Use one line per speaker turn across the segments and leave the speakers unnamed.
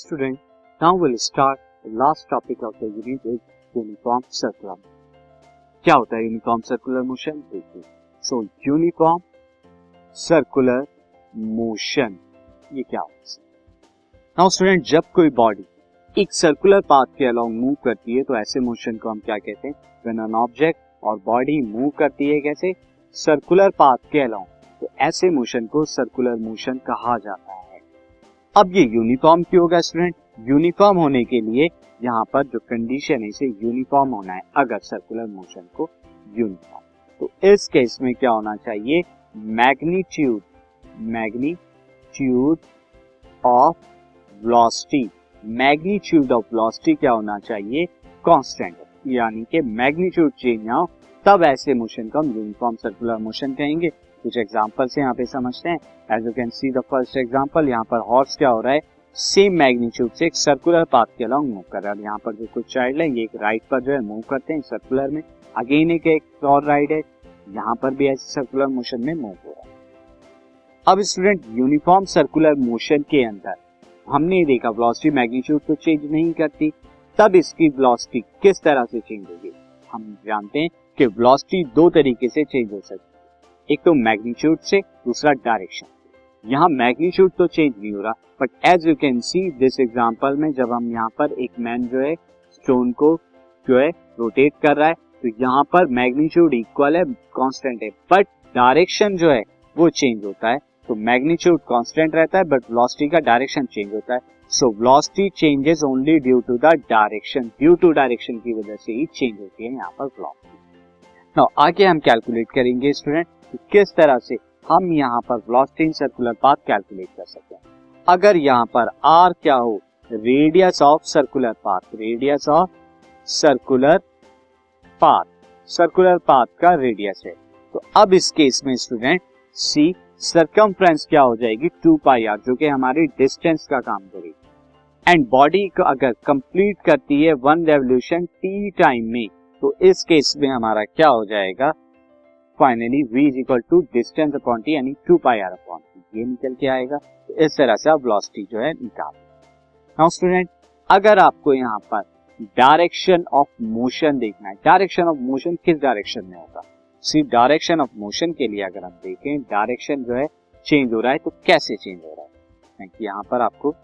Student, now we'll start the last topic of the unit is uniform circular. क्या होता है uniform circular motion? देखिए, सो uniform circular motion ये क्या होता है? नाउ स्टूडेंट, जब कोई बॉडी एक सर्कुलर पाथ के अलोंग मूव करती है तो ऐसे मोशन को हम क्या कहते हैं? व्हेन एन ऑब्जेक्ट और बॉडी मूव करती है कैसे? सर्कुलर पाथ के अलोंग, तो ऐसे मोशन को सर्कुलर मोशन कहा जाता है। अब ये यूनिफॉर्म क्यों होगा स्टूडेंट? यूनिफॉर्म होने के लिए यहाँ पर जो कंडीशन है इसे यूनिफॉर्म होना है। अगर सर्कुलर मोशन को यूनिफॉर्म, तो इस केस में क्या होना चाहिए? Magnitude of velocity, magnitude of velocity क्या होना चाहिए? कांस्टेंट, यानी कि मैग्नीट्यूड चेंज ना हो, तब ऐसे मोशन को हम यूनिफॉर्म सर्कुलर मोशन कहेंगे। कुछ एग्जांपल से यहाँ पे समझते हैं। As you can see the first example, यहाँ पर हॉर्स क्या हो रहा है? सेम मैग्नीट्यूड से एक सर्कुलर पाथ के अलोंग मूव कर रहा है। यहाँ पर जो कुछ चाइल्ड है ये एक राइट पर जो है मूव करते हैं सर्कुलर में, अगेन एक और राइड है, यहाँ पर भी ऐसे सर्कुलर मोशन में मूव हो रहा है। अब स्टूडेंट, यूनिफॉर्म सर्कुलर मोशन के अंदर हमने देखा वेलोसिटी मैग्नीट्यूड तो चेंज नहीं करती, तब इसकी वेलोसिटी किस तरह से चेंज होगी? हम जानते हैं कि वेलोसिटी दो तरीके से चेंज हो सकती है, एक तो मैग्नीट्यूड से, दूसरा डायरेक्शन। यहाँ मैग्नीट्यूड तो चेंज नहीं हो रहा, but as you can see this example में जब हम यहाँ पर एक मैन जो है स्टोन को जो है रोटेट कर रहा है, तो यहाँ पर मैग्नीट्यूड इक्वल है, कांस्टेंट है, बट डायरेक्शन जो है वो चेंज होता है। तो मैग्नीट्यूड कांस्टेंट रहता है बट वेलोसिटी का डायरेक्शन चेंज होता है। So velocity changes only due to the direction, due to direction की वजह से ही चेंज होती है यहाँ पर वेलोसिटी। नाउ आगे हम कैलकुलेट करेंगे स्टूडेंट किस तरह से हम यहाँ पर velocity in circular path calculate कर सकते हैं। अगर यहाँ पर r क्या हो? Radius of circular path, radius of circular path, circular path का रेडियस है। तो अब इस केस में स्टूडेंट c सर्कमफ्रेंस क्या हो जाएगी? 2 पाई r, जो कि हमारी डिस्टेंस का काम करेगी। एंड बॉडी को अगर कंप्लीट करती है 1 रेवोल्यूशन t टाइम में, तो इस केस में हमारा क्या हो जाएगा? Finally v is equal to distance upon t, यानी 2 पाई r अपॉन t, ये निकल के आएगा। तो इस तरह से आप वेलोसिटी जो है निकाल। नाउ स्टूडेंट, अगर आपको यहाँ पर डायरेक्शन ऑफ मोशन देखना है, डायरेक्शन ऑफ मोशन किस डायरेक्शन में होगा? सी डायरेक्शन ऑफ मोशन के लिए अगर हम देखें, डायरेक्शन जो है चेंज हो रहा है, तो कैसे चेंज हो रहा है? यहाँ पर आपको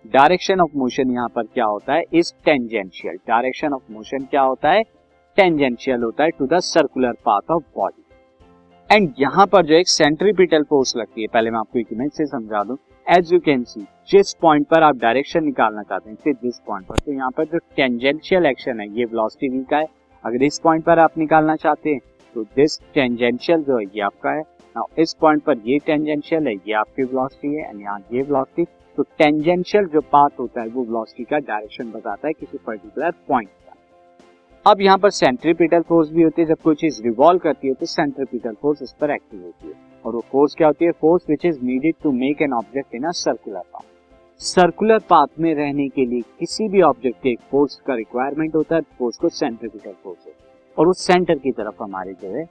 डायरेक्शन ऑफ मोशन यहाँ पर क्या होता है? Is tangential. Direction of motion क्या होता है? टेंजेंशियल होता है to the circular path of body. And यहाँ पर जो एक सेंट्रीपिटल फोर्स लगती है, पहले मैं आपको एक इमेज से समझा दूं। एज यू कैन सी, जिस पॉइंट पर आप डायरेक्शन निकालना चाहते हैं, सिर्फ जिस पॉइंट पर, तो यहाँ पर जो टेंजेंशियल एक्शन है ये वेलोसिटी v का है। अगर इस पॉइंट पर आप निकालना चाहते हैं तो दिस टेंजेंशियल जो है ये आपका है। नाउ इस पॉइंट पर ये टेंजेंशियल है, ये आपकी वेलोसिटी है, एंड यहाँ ये वेलोसिटी। तो टेंजेंशियल जो पाथ होता है वो वेलोसिटी का डायरेक्शन बताता है किसी पर्टिकुलर पॉइंट। अब यहाँ पर सेंट्रीपिटल फोर्स भी होती है, जब कोई चीज रिवॉल्व करती है तो सेंट्रीपिटल फोर्स इस पर एक्टिव होती है, और वो फोर्स क्या होती है? Force which is needed to make an object in a circular path. Circular path में रहने के लिए किसी भी ऑब्जेक्ट के एक फोर्स का रिक्वायरमेंट होता है, फोर्स को सेंट्रीपिटल फोर्स है, और वो सेंटर की तरफ हमारे जो है।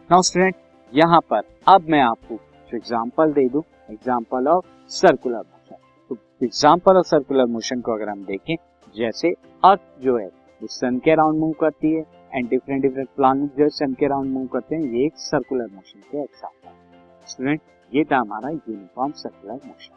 नाउ स्टूडेंट, यहाँ पर अब मैं आपको जो एग्जाम्पल दे दूं, एग्जाम्पल ऑफ सर्कुलर मोशन। तो एग्जाम्पल ऑफ सर्कुलर मोशन को अगर हम देखें, जैसे अर्थ जो है वो सन के अराउंड मूव करती है, एंड डिफरेंट प्लैनेट जो सन के अराउंड मूव करते हैं, ये एक सर्कुलर मोशन के एग्जांपल। स्टूडेंट, ये था हमारा यूनिफॉर्म सर्कुलर मोशन।